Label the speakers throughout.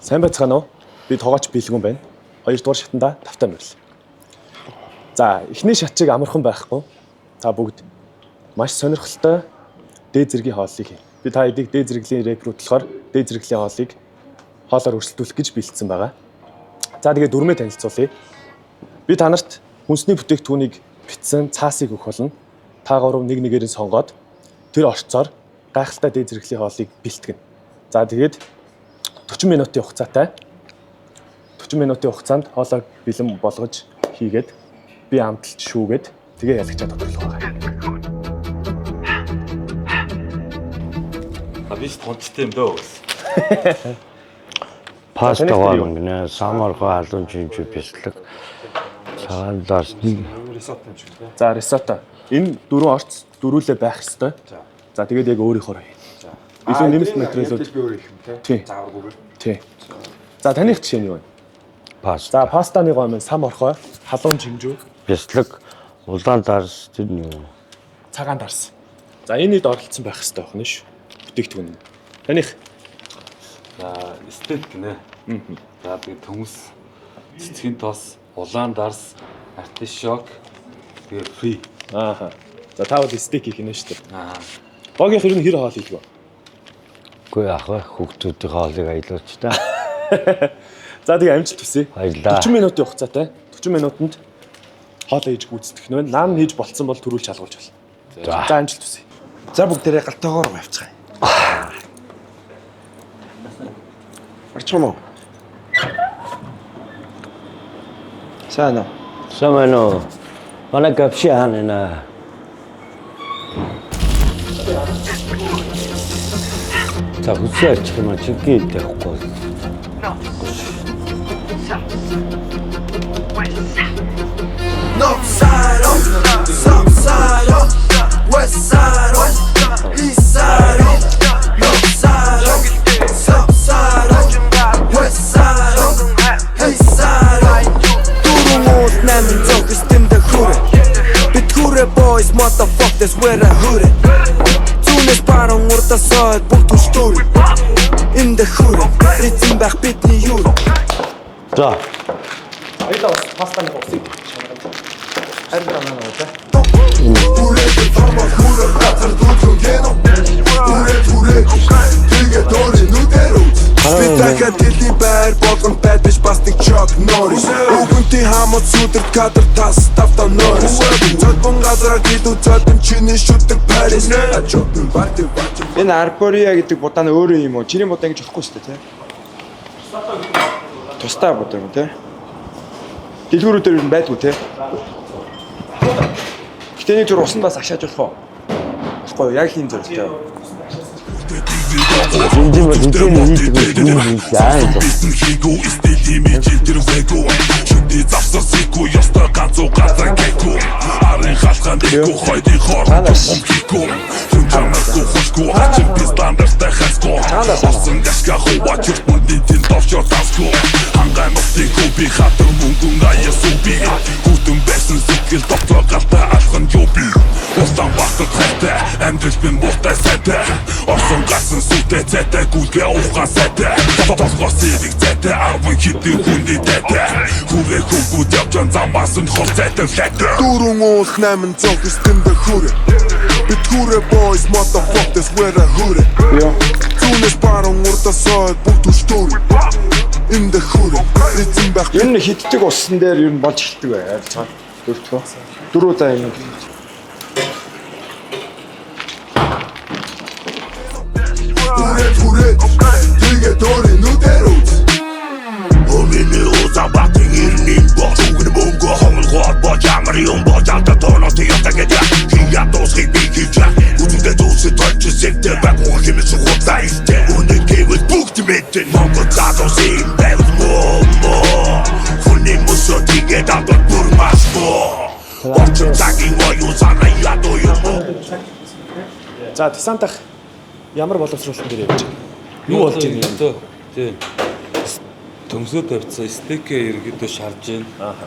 Speaker 1: Сайн байцгаана уу? Би тоогооч бэлгүн байна. 2 дугаар шатанда тавтай мөрөл. За, эхний шатчиг амархан байхгүй. Та бүгд маш сонирхолтой дээд зэргийн хооллыг хий. Би та хэдийг дээд зэрэглийн рекрутлохоор дээд зэрэглийн хооллыг хоолоор өрсөлдүүлэх гэж бэлдсэн байгаа. За, тэгээд дөрмөө танилцуулъя. Би та нарт хүнсний бүтээгдэхүүнийг битсэн цаасыг өгөх болно. Та гурав нэг нэгээрээ сонгоод тэр орцоор гайхалтай дээд зэрэглийн хооллыг бэлтгэнэ. За, тэгээд 40 минутын хугацаатай. 40 минутын хугацаанд хоолойг бэлэн болгож хийгээд би амталж шүүгээд тэгээ ялагчаа тодорлох байгаа.
Speaker 2: Абис тонцтой юм дөө.
Speaker 3: Паста гоо самархоо алуун жимжиг бэлтлэг. Цагаан даас
Speaker 1: рисотто юм шиг тийм. За, рисотто. Энэ дөрвөн орц дөрүүлээ байх ёстой. За, тэгээд яг өөрийнхөө хий. Илүү нэмэлт материалууд
Speaker 4: би өөрөө их
Speaker 1: тийм.
Speaker 4: Зааваргүйгээр.
Speaker 1: Тий. За, таних жишээ нь юу вэ?
Speaker 3: паста.
Speaker 1: За, пастаны гоо маань сам орхой, халуун жимжүү,
Speaker 3: Бэлтлэг улаан дарс тэр нь юу?
Speaker 1: цагаан дарс. За, энэд оролцсон байх ёстой байна шүү. Бүтээгдэхүүн. Таних
Speaker 2: Стейк гинэ. За би төмс цэцгийн тоос, улаан дарс, артишок, тэгээ фри.
Speaker 1: ааха. За, таавал стейк хийх нэ шүү дээ.
Speaker 2: Аа.
Speaker 1: Богийн хэрэг хэр хоол хийлгөө?
Speaker 3: Үгүй ах хүүхдүүдийн хоолыг аялуулж та.
Speaker 1: За, тэгээ амжилт хүсье.
Speaker 3: Баярлалаа.
Speaker 1: 40 минутын хугацаатай. 40 минутанд хоол хийж гүйцэтгэх нь байна. Наан хийж болцсон бол төрүүлж шалгуулж байна. За, амжилт хүсье.
Speaker 4: За бүгдээрээ галтайгаар авчихъя. Арчсан уу? Сайн уу?
Speaker 3: Самано. Манай гапши ханана. За хүсэж юм чи гээдэхгүй.
Speaker 5: North side on, south side on, west side on, east side on, north side on, south side on, west side on, east side on. Turun nämen zogist in the hood. Bit hure boys, motherfuckers, where the hood. Tunes parang urta side, buktu story. In the hood, ritsin bach bitni jul.
Speaker 3: За.
Speaker 1: Хоёлаа бас пастаны усыг харин танаа нуутай.
Speaker 5: Спитака дэлий байр болгон байд биш бас нэг чок норис. Өгөнтэй хамт сүдэрт кадр тас тавтаа норис. Цодбон газар гэлүү цодон чиний шүтэг Парис. Ачоотын бати.
Speaker 4: Энэ арбория гэдэг будаа нь өөрөө юм уу? Чиний будаа ингэж болохгүй шүү дээ, тий? Тустай будаа юм тий? Дэлгүүрүүдээр юу байдгүй тий? Гэтэ нэг зүр усан бас агшааж болох уу? Болохгүй яг ийм зорилттой.
Speaker 3: Энд нь хийдэг юм аа.
Speaker 6: Амжилт бин муутай сайтай Орсон гасан сүтэй цайтай гүлгээ ухаан сайтай Толгоо сэрэг цайтай арван хитэн хүндий тайтай Хүрээ хөвгүүд явжан замаас нь хол цайтай лайтай
Speaker 5: Дөрөн уус 800 in the hood. Bit hure boys, motherfuckers, where the hood. Tunes parang urta side, buktu story. In the hood, ritsin bach.
Speaker 4: Энэ хитдэг усан дээр юу болж эхэлдэг бай. Цаа. Дөрөвдөө. Дөрөв за юм.
Speaker 5: Тигэ дори нүдэрүүц.
Speaker 6: Өмнө узаа батын ирнийн бот Үгэн мөнгө хонгол бож амар юм бож Алта тонот ята гэдэг Хия дуусхийг би хийж Үзүдэ дүүсэ тойч сэгдэ Баг уу хэмэс хуцаа ихтэй Үнэн гэвэл бүгд мэдэн Монгол цаадус юм байвал мөө Хүнний мөсө тэгээд адот бүр маш бөө Орчин цагийн оюу санаа ядуу юм бөө
Speaker 1: За, десантах ямар боловсруулалт дээр явж байна? Юу болж байна юм?
Speaker 2: Тий. Төмсөд тавьсан стейкээ ерөөдөө шарж байна.
Speaker 1: Ааха.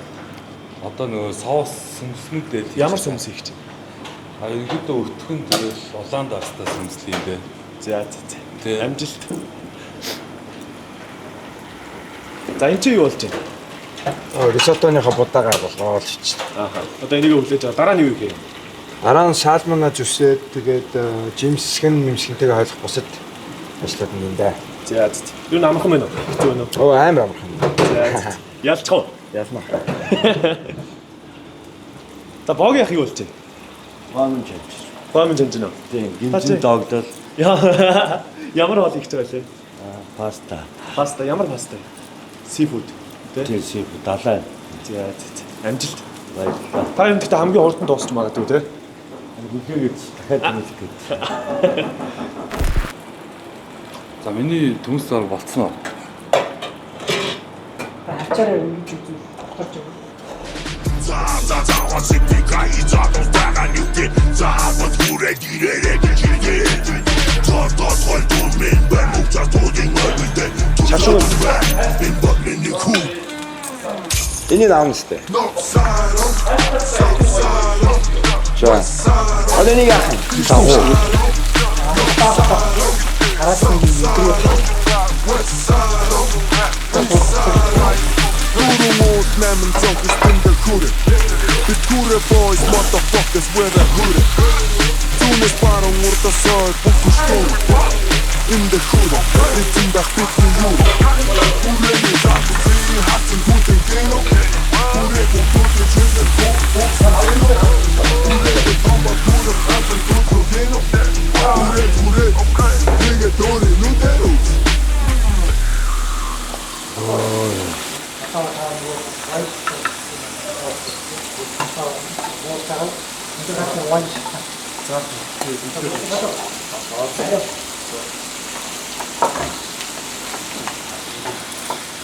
Speaker 2: Одоо нөгөө соус сүмснүүдээ
Speaker 1: Ямар сүмс хийх гэж байна?
Speaker 2: ерөөдөө өтгөн тэгэл улаан дастаа сүмслээ юм бэ.
Speaker 1: За.
Speaker 2: Тий.
Speaker 1: Амжилт. За энэ чи юу болж байна?
Speaker 4: Рисотоныхоо будаагаа болгоол хийчихсэн.
Speaker 1: Ааха. Одоо энийг хүлээж байгаа. Дараа нь юу хийх юм?
Speaker 4: Дараа нь шаалмана зүсээд тэгээд жимсгэн нэмсгэнтэйгээ хойлох бусад ажлууд нь энэ.
Speaker 1: За. Юу амархан байна уу? Хэцүү байна уу?
Speaker 4: Оо амар амархан.
Speaker 1: За. Ялцгаа.
Speaker 4: Ялнаа.
Speaker 1: За богийн ах юу болж байна?
Speaker 3: Гомж хийж.
Speaker 1: Гомж хийж байна уу?
Speaker 3: Тийм, гинзэн догдол.
Speaker 1: Ямар хоол хийж байгаа лээ?
Speaker 3: Паста.
Speaker 1: Паста, ямар паста? Seafood.
Speaker 3: Тийм, seafood далай.
Speaker 1: За. Амжилт.
Speaker 3: Баярлалаа.
Speaker 1: Та юм гэхдээ хамгийн хурдан дуусч магадгүй те.
Speaker 3: Бүхнийг дахиад нэлэх гэж.
Speaker 2: За миний төмс зар болцсон уу?
Speaker 7: Ачаараа ингэж үзүү. Гарч байгаа.
Speaker 6: За wasipika izato staga nyuti za wat kure direre gijige Tol turmin ben mukta toding mabite
Speaker 4: Шашуу.
Speaker 6: bin bakmin ni ku
Speaker 4: Энийг аавна сте. За. Одоо нэг яах юм?
Speaker 5: Turumos nämen zonkis in der Kure. The Kure boys, motherfuckers, we're the hoodie. Tunes parang urta soy, buku stor. In der Kure, it's in der Pitti Jure. Kure ni zato, sie hatten guten Kino. Kure ko gute Children, boxen Kino. Kure ko bomba Kure, hatten guten Kino. Kure, nigga Tori, Nutero.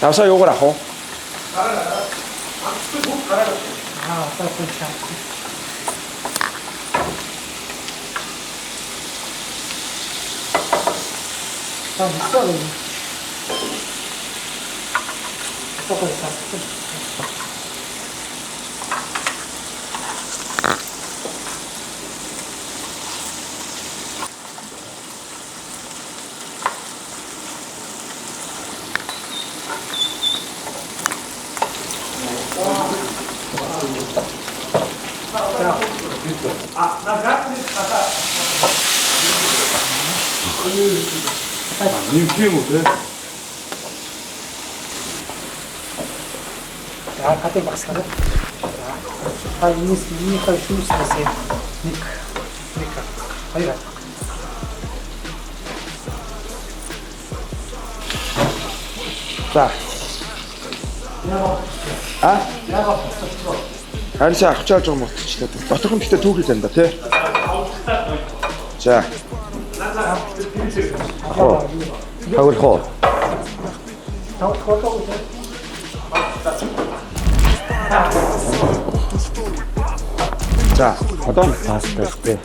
Speaker 4: Давсаа юугаар ах уу?
Speaker 2: Ийм юм уу те?
Speaker 7: За хатыг басгана. А энэ хай шүүснээс нэг хоёр.
Speaker 4: За. Харин чи авчааж байгаа мөртчлээ. Доторх нь гэхдээ түүхэл байна да тий. За. Хавар хоо. За, одоо пастастэй.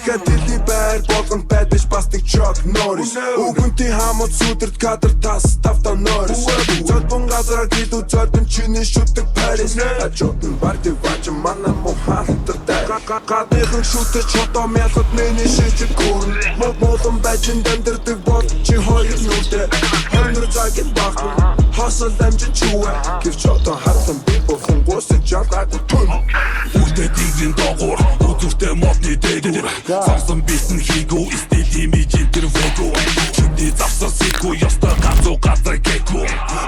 Speaker 5: Дэлхий байр болгон байдаж бас нэг Chuck Norris. Үгэнтэй хамт сүдэрт кадр тас тавта Norris. Зодбон газар гидүү зодбон чиний шүтэг Paris. Ачотын барти вач манна мохалтар дай. Гадныхан шүтэж чото мялхад миний шижиг гүн. Молон бачин дэмдэрдэг бод чи хоёр нүдэ. Хонор цагийн багт хасал дамжин чуа. Гэр чото хатан би бохон госч жагаагүй түн.
Speaker 6: Үлдээ дигрийн доогуур үзүүртэй модны дээгүүр Сарсан бисэн хийгүү стилийн мижин тэр вэгүү Чүмний завсар сикүү ёстой газуу газар гэкүү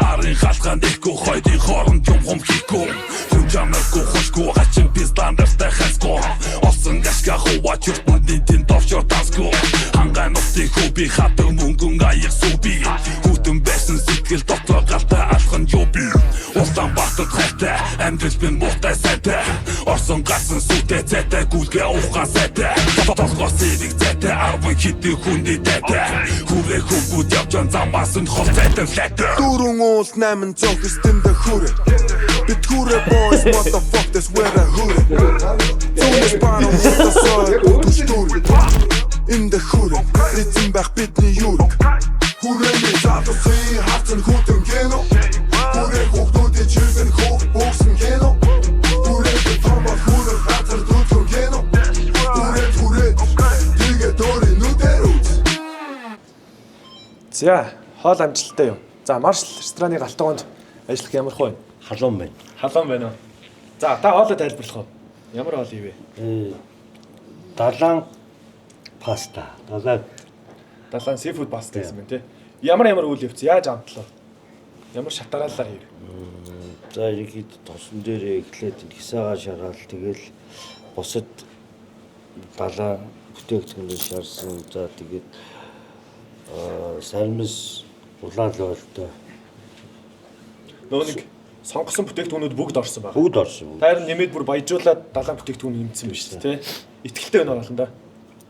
Speaker 6: Арын халхаан дэхүү хойдын хооронд юм хум хийкүү Хүн жанаргүй хушгүй хачин би стандарттай хайскуу Олсон гашка хуваач юртны тэн товчор тасгүү Хангай нутын хүү хатан мөнгөн аяг сүүби Хүтэн байсан сэтгэл дотроо галтай алхан юби Улаан бахтад хайтай амьдрал бин муутай сайтай Орсон гасан сүтэй цайтай гүлгээ ухаан сайтай Толгоо сэвиг цайтай арван хитэн хүнний тайтай Хүрээ хөвгүүд явжан замаас нь хол цайтай флайтай
Speaker 5: Дөрөн уул 800 гэстэндэ хүрээ Бид хүрээ boys motherfuckers we're the hoodie Зүүнээс баруун утасаа үтүстүр Инде хүрээ эзэн байх бидний юурэг Хүрээний задусын хавцан хүтэн кино Хүрээ хөвгүүд
Speaker 1: За, хоол амжилттай юм. За, Маршал рестораны галтгоонд ажиллах ямар хөө вэ?
Speaker 3: Халуун байна.
Speaker 1: Халуун байна уу? За, та хоолоо тайлбарлах уу? Ямар хоол ивэ?
Speaker 3: Далайн паста.
Speaker 1: Далайн seafood pasta гэсэн байна тий. Ямар үйл явц яаж амтлаа? Ямар шатараалаа хийв?
Speaker 3: За ихэд тосон дээр эхлээд хисаагаа шараал тэгэл бусад далайн бүтээгдэхүүнээр шаарсан. За тэгээд сармис улаан лоолтой.
Speaker 1: Нөгөө нэг сонгосон бүтээгдэхүүнүүд бүгд орсон байна.
Speaker 3: Бүгд орсон.
Speaker 1: Тайр нэмээд бүр баяжуулаад далайн бүтээгдэхүүн нэмсэн биз дээ тий. Итгэлтэй байна болно да.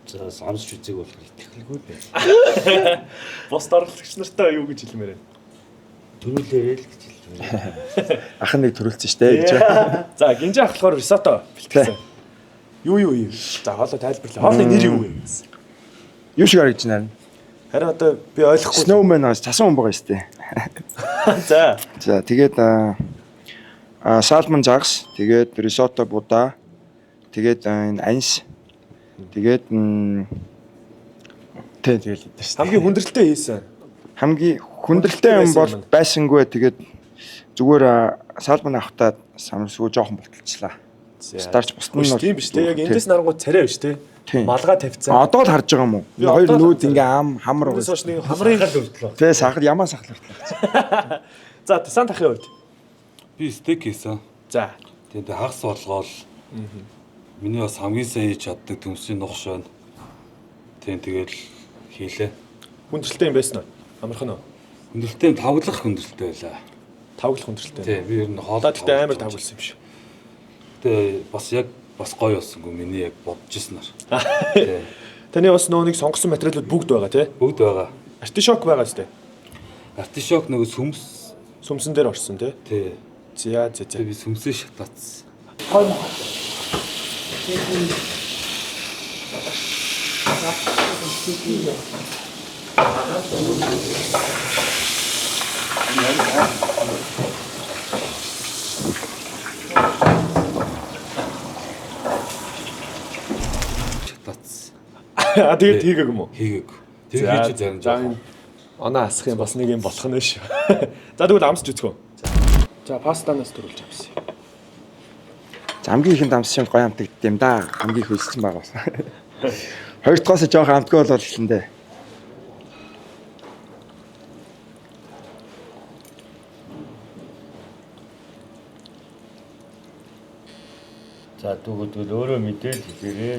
Speaker 3: За санаж үзэг бол итгэлгүй байна.
Speaker 1: Бос дарлагч нартай юу гэж хэлмээр байна?
Speaker 3: Төрүүлээрээ л гэж хэлсэн.
Speaker 4: Ах нэг төрүүлсэн штэ гэж.
Speaker 1: За, гинжи ах болохоор risotto бэлтгэсэн. Юу. За, хоолой тайлбарлаа. Хоолны нэр юу вэ?
Speaker 4: Юу шиг харагдаж байна.
Speaker 1: Харин одоо би ойлгохгүй.
Speaker 4: Snowman-аас цасан хүн байгаа штэ.
Speaker 1: За,
Speaker 4: За тэгээд салмон загас, тэгээд рисотто будаа, тэгээд энэ анс, тэгээд тэгэл идэв штэ.
Speaker 1: хамгийн хүндрэлтэй хийсэн.
Speaker 4: Хамгийн хүндрэлтэй юм бол байсангүй. Тэгээд зүгээр салмон авахтаа самсгүй жоохон болтолчлаа. Старч бусна нь
Speaker 1: тийм биш те. Яг эндээс нарангууд царай биш те. Малгай тавьцсан.
Speaker 4: Одоо л харж байгаа юм уу? Хоёр нүүд ингээм хамар
Speaker 1: Тэрээс
Speaker 4: байгаа.
Speaker 1: хойш нэг хамрын
Speaker 3: хүртлээ.
Speaker 4: Тэ сахал ямаа сахал хүртлээ.
Speaker 1: За, тасан тахын хувьд.
Speaker 2: Би стейк хийсэн.
Speaker 1: За,
Speaker 2: Тэгээд хагас болгоол. Миний бас хамгийн сайн хийж чаддаг төмсийн нух шон. Тэгээд хийлээ.
Speaker 1: хүндрэлтэй юм байсан уу? Амархан уу?
Speaker 2: Хүндрэлтэй тавглах хүндрэлтэй байлаа.
Speaker 1: Тавглах хүндрэлтэй.
Speaker 2: Тий, би ер нь
Speaker 1: Хоолой гэхдээ амар тавгласан юм шиг.
Speaker 2: Тэгээ бас гоё болсонгүй миний яг бодож ирснээр. Тий.
Speaker 1: Таны бас нөгөө нэг сонгосон материалууд бүгд байгаа тий.
Speaker 2: Бүгд байгаа.
Speaker 1: Артишок байгаа зү.
Speaker 2: Артишок нөгөө сүмс.
Speaker 1: Сүмсэн дээр орсон тий.
Speaker 2: Тий.
Speaker 1: За.
Speaker 2: Би сүмсээ шатаацсан.
Speaker 7: Гой мах.
Speaker 2: Шатаацсан.
Speaker 1: Тэгээд хийгээг юм уу?
Speaker 2: Хийгээг. Тэр хийж зарим жаа.
Speaker 1: Оноо асах юм бас нэг юм болох нь шүү. За тэгвэл амсч үзгөө. За пастанаас төрүүлж авсан.
Speaker 4: За хамгийн ихэнд амсчин гоё амтагдд юм да. Хамгийн их хөлсөн байгаа бас. Хоёр дахоос жоох амтгүй болол хэлэн дээ.
Speaker 3: За тэгвэл өөрөө мэдээл хэлээрээ.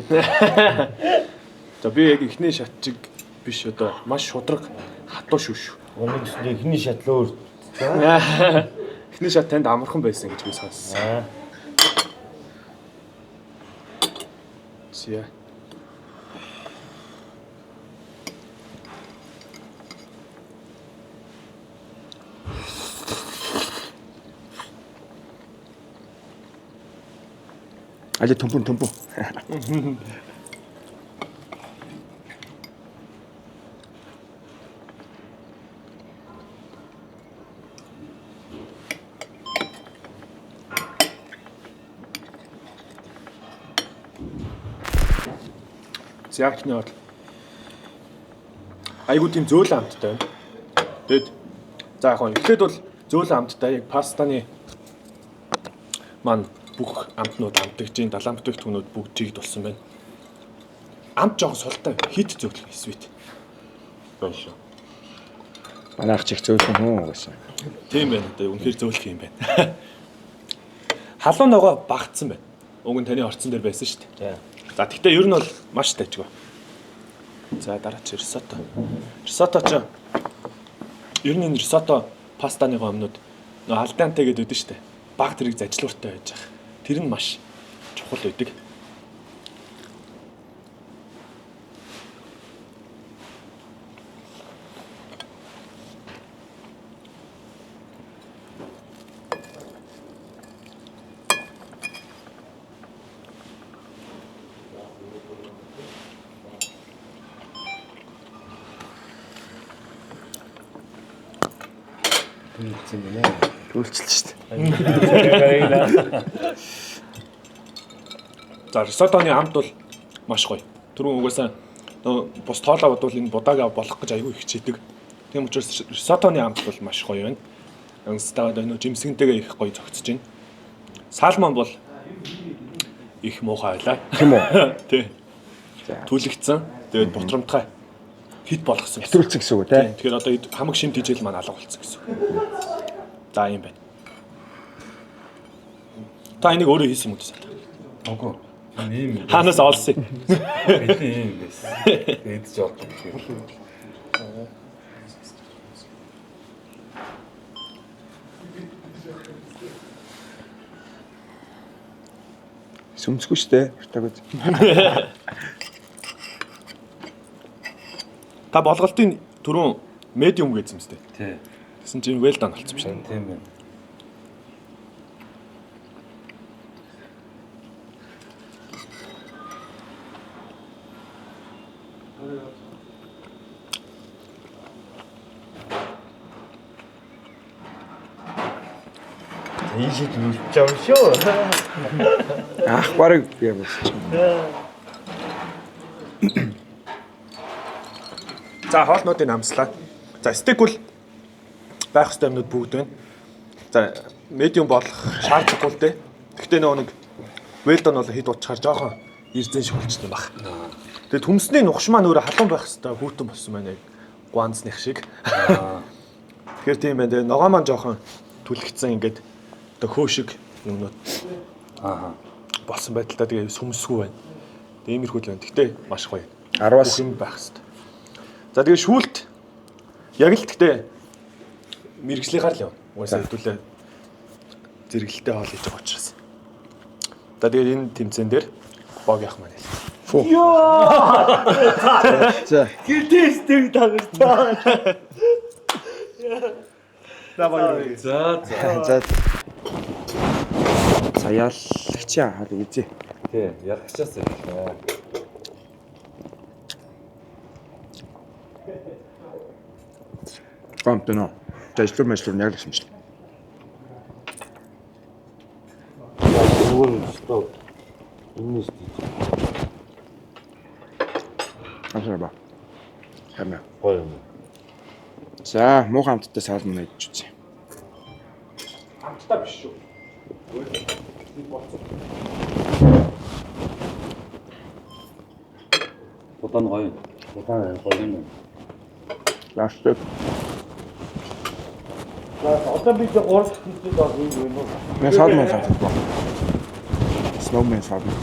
Speaker 1: За би яг ихний шат чиг биш одоо маш шудраг хатуу шүү.
Speaker 3: Өнөг ихний шатлаа өөр.
Speaker 1: Эхний шат танд амархан байсан гэж би сонссон. Зя.
Speaker 4: Аль төмпөн.
Speaker 1: Зяхны бол айгуу тийм зөөлөн амттай байна. Тэгэд за яг эхлээд бол зөөлөн амттай яг пастаны маань бүх амтнууд амтдаг чинь далайн бүтээгдэхүүнүүд бүгд чигд болсон байна. Амт жоох султай хит зөөлөн свит. Байна шүү.
Speaker 4: Манайх чих зөөлөн хүн угаасаа.
Speaker 1: Тийм байна. Одоо үнэхээр зөөлөх юм байна. Халуун ногоо багтсан байна. Уг нь таны орцсон дээр байсан шүү дээ. За тэгтээ ер нь бол маш тайжгүй. За дараа чи risotto. Risotto ч ер нь энэ risotto пастаны гомнууд нөө алданте гэдэг үдэн штэ. Баг тэрэг зажлууртай байж байгаа. Тэр нь маш чухал байдаг.
Speaker 4: Үйлчилж штэ.
Speaker 1: За risottoны амт бол маш гоё. Түрүүн угаасаа бус тоолоо бодвол энэ будаага болох гэж аягүй хичээдэг. Тийм учраас risottoны амт бол маш гоё байна. Ангстаад энэ жимсгэнтэйгээ их гоё зөгцөж байна. Салмон бол их муухай байлаа.
Speaker 4: Тийм үү?
Speaker 1: Тий. Түлэгцэн. Тэгээд бутрамтай хит болгосон.
Speaker 4: Хэтрүүлсэн гэсэн үг тий.
Speaker 1: Тэгэхээр одоо хамаг шимт хижээл маань алга болцсон гэсэн үг. За юм байна. Та энийг өөрөө хийсэн юм уу гэсэн?
Speaker 2: Үгүй. Ийм
Speaker 1: Хаанаас олсон?
Speaker 2: ийм байсан. Эдж олдог гэх.
Speaker 4: Сүмсгүй штэ. Хүртаг үз.
Speaker 1: Та болголтын түрүүн медиум гэсэн юм зү.
Speaker 2: Тий.
Speaker 1: Гэсэн чинь well done болсон биш үү?
Speaker 2: Тийм байна.
Speaker 3: Ийшээ үлдэж байгаа шүү.
Speaker 4: Ах барыг би босч.
Speaker 1: За хоолнуудыг амслаа. За стейк бол байх ёстой юмнууд бүгд байна. За медиум болох шаардлагагүй л дээ. Гэхдээ нэг well done бол хэд удчихаар жоохон ирзэн шиг болчихсон баг. Тэгээд хүмсний нухш маань өөрөө халуун байх ёстой хүүтэн болсон байна яг гуанцных шиг. Тэгэхээр тийм байна. Тэгээд ногоо маань жоохон түлхэгцэн ингээд одоо хөөшиг юмнууд болсон байдалтай тэгээд сүмсгүй байна. Тэгээд иймэрхүү л байна. Гэхдээ маш гоё.
Speaker 4: 10-аас
Speaker 1: юм байх ёстой. За тэгээд шүүлт яг л гэхдээ мэрэгжлийнхаар л явна. Угаасаа хэдүүлээ зэрэгэлтэй хоол хийж байгаа учраас. За тэгээд энэ тэмцээн дээр бог яах маань хэлээ.
Speaker 4: Фу. За.
Speaker 3: Гэртээстэй дагаж таа.
Speaker 1: Давай.
Speaker 2: За.
Speaker 4: За. Саяалагч хаад үзье.
Speaker 2: Тий, ярахчаас ирлээ.
Speaker 4: Гомтно. Тэжлэр мэжлэр яг л юмш.
Speaker 3: Өвөн стоп. Энэ шүү.
Speaker 4: Амсарба. Хамаа.
Speaker 3: Гоё юм.
Speaker 4: За, муу хамттай салмон ээж үзье.
Speaker 1: Хамтдаа биш шүү.
Speaker 2: Удаан гоё.
Speaker 3: Удаан гоё юм.
Speaker 4: Лаштек.
Speaker 3: Одоо би 3 хэсэгтэй баг юм байна уу?
Speaker 4: Мен салмон салмон. Snowman салмон.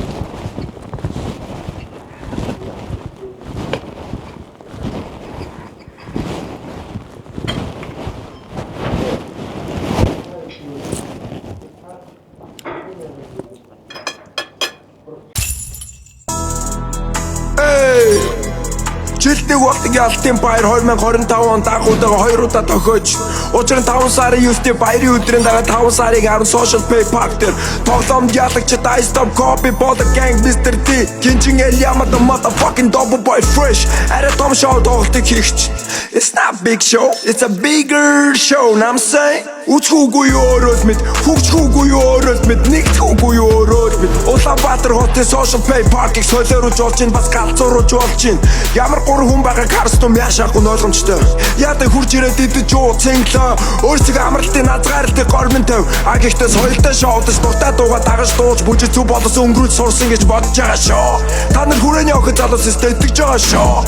Speaker 5: Жилдээ болтгийн алтын баяр 2025 онд агуулгаа 2 удаа тохиож учир нь 5 сарын 9-ний баярын өдрийн дараа 5 сарын 10 social pay park дээр тоглоомд ялагч I stop copy ball gang Mr. D Кинжин Эльяма the motherfucking double boy fresh арай том шоу тоглолтыг хийгч It's not big show it's a bigger show I'm saying үцхүүгүй өөрөө мэд хөгжхүүгүй өөрөө мэд нэгтгэхгүй өөрөө мэд Улаанбаатар хотын social pay park-ыг солиоруулж болж ин бас галзууруулж болж ин ямар гурван хүн байгааг харстум яшаахгүй ойлгомжтой яадаг хурж ирээд идэж юу цэнглээ өөрсдөө амралтын азгаарлтыг гормон төв а гэхдээ соёлтой шоудас дуртай дууга дагаж дууж бүжиг зүг болосон өнгөрүүл сурсан гэж бодож байгаа шоо та нар хүрээний охин залуус өстө итгэж байгаа шоо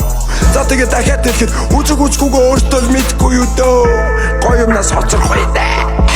Speaker 5: за тэгээд дахиад хэлэхэд үзэг үзгүйгөө өөртөө л мэдгүй юу дөө гоё юмнаас хоцорхгүй дээ